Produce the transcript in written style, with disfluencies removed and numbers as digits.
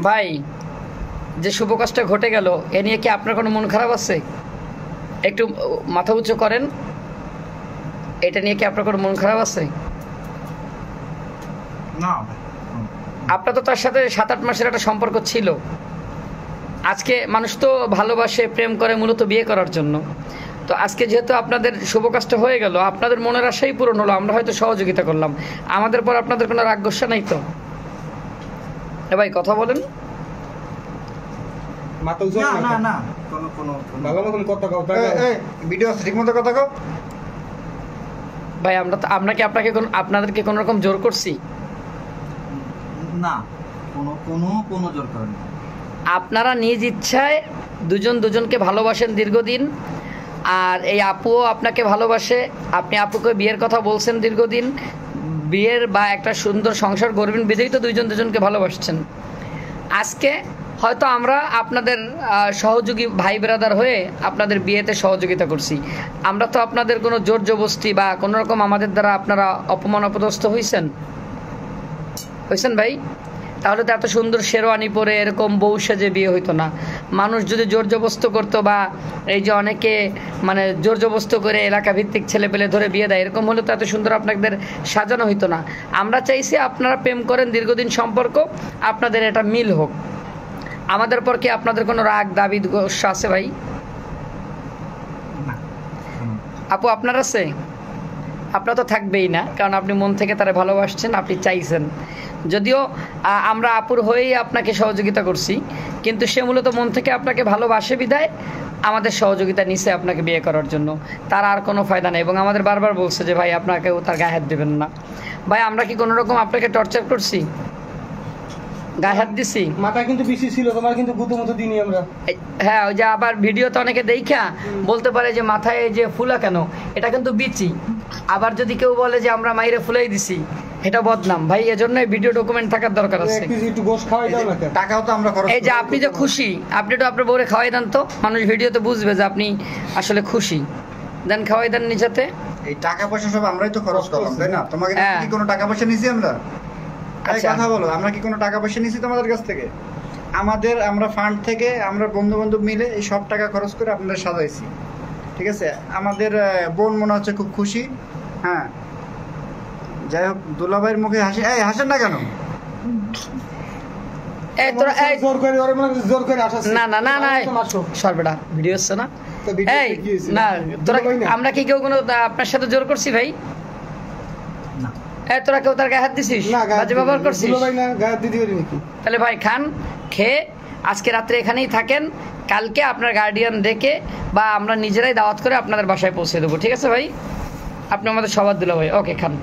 ভাই যে শুভ কাজটা ঘটে গেল এ নিয়ে কি আপনার কোনো মন খারাপ আছে? একটু মাথা উঁচু করেন। এটা নিয়ে কি আপনার কোনো মন খারাপ আছে? না, আপনার তো তার সাথে 7-8 মাসের একটা সম্পর্ক ছিল। আজকে মানুষ তো ভালোবাসে, প্রেম করে মূলত বিয়ে করার জন্য। তো আজকে যেহেতু আপনাদের শুভ কাজটা হয়ে গেল, আপনাদের মনের আশাই পূরণ হলো, আমরা হয়তো সহযোগিতা করলাম, আমাদের পর আপনাদের কোনো রাগ গোসা নাই তো? এ ভাই কথা বলেন। মাথা উঁচু না না না, কোনো ভালো মতন কথা কও। ভিডিও আছে, ঠিক মতো কথা কও ভাই। আমরা কি আপনাদেরকে কোনো রকম জোর করছি? না, কোনো জোর করেন। আপনারা নিজ ইচ্ছায় দুজন দুজনকে ভালোবাসেন দীর্ঘদিন, আর এই আপুও আপনাকে ভালোবাসে। আপনি আপুকে বিয়ের কথা বলছেন দীর্ঘদিন, বিয়ের বা একটা সুন্দর সংসার গড়বেন বিধেই তো দুজন দুজনকে ভালোবাসছেন। আজকে হয়তো আমরা আপনাদের সহযোগী ভাই ব্রাদার হয়ে আপনাদের বিয়েতে সহযোগিতা করছি। আমরা তো আপনাদের কোনো জোর জবরদস্তি বা কোনো রকম আমাদের দ্বারা আপনারা অপমান অপদস্থ হয়েছেন ভাই? তাহলে তো এত সুন্দর শেরওয়ানি পরে এরকম বউ সেজে বিয়ে হইতো না। মানুষ যদি জোর জবরদস্ত করতো, বা এই যে অনেকে মানে জোর জবরদস্ত করে এলাকা ভিত্তিক ছেলে পেলে ধরে বিয়ে দেয়, এরকম হলে তো এত সুন্দর আপনাদের সাজানো হইতো না। আমরা চাইছি আপনারা প্রেম করেন, দীর্ঘদিন সম্পর্ক, আপনাদের এটা মিল হোক। আমাদের পর কি আপনাদের কোনো রাগ দাবি গোসা আছে ভাই? আপু আপনার আছে? আপনার তো থাকবেই না, কারণ আপনি মন থেকে তারা ভালোবাসছেন, আপনি চাইছেন। যদিও আমরা আপুর হয়েই আপনাকে সহযোগিতা করছি, কিন্তু সে মূলত মন থেকে আপনাকে ভালোবাসে বিদায় আমাদের সহযোগিতা নিছে আপনাকে বিয়ে করার জন্য। তার আর কোনো ফায়দা নেই, এবং আমাদের বারবার বলছে যে ভাই আপনাকেও তার গায়ে হাত দেবেন না। ভাই আমরা কি কোনো রকম আপনাকে টর্চার করছি, গায়ে হাত দিছি? মাথা কিন্তু বেশি ছিল, তোমার কিন্তু গুতো মতো দিনি আমরা। হ্যাঁ, ওই যে আবার ভিডিওতে অনেকে দেখা বলতে পারে যে মাথায় যে ফুলা কেন, এটা কিন্তু বিচি। আবার যদি কেউ বলে যে আমরা মাইরে ফুলাই দিছি, এটা বদনাম ভাই। এজন্য ভিডিও ডকুমেন্ট থাকার দরকার আছে। একটু গোশ খাওয়াই দাও না, টাকাও তো আমরা খরচ। এই যে আপনি যে খুশি, আপনি তো আপনার বউরে খাওয়াই দেন, তো মানুষ ভিডিওতে বুঝবে যে আপনি আসলে খুশি। দেন, খাওয়াই দেন নিজেতে। এই টাকা পয়সা সব আমরাই তো খরচ করলাম, তাই না? তোমাকে কি কোনো টাকা পয়সা নিছি আমরা? কথা বলো, আমরা কি কোনো টাকা পয়সা নিছি তোমাদের কাছ থেকে? আমরা ফান্ড থেকে, আমরা বন্ধু বান্ধব মিলে এই সব টাকা খরচ করে আপনাদের সাজাইছি, ঠিক আছে? আমাদের বোন মনে হচ্ছে খুব খুশি। হ্যাঁ, যাই হোক, দুলাভাইয়ের মুখে হাসি। এই হাসেন না কেন? না না না না, সরবেটা ভিডিও হচ্ছে না। এই না, তোরা আমরা কি কেউ কোনো আপনার সাথে জোর করছি ভাই? তোরা কেউ তার গায়ে হাত দিছিস, বাজে ব্যবহার করছিস? তাহলে ভাই খান, খেয়ে আজকে রাত্রে এখানেই থাকেন। কালকে আপনার গার্ডিয়ান ডেকে বা আমরা নিজেরাই দাওয়াত করে আপনাদের বাসায় পৌঁছে দেবো, ঠিক আছে ভাই? আপনি আমাদের সবার দিল ভাই। ওকে, খান।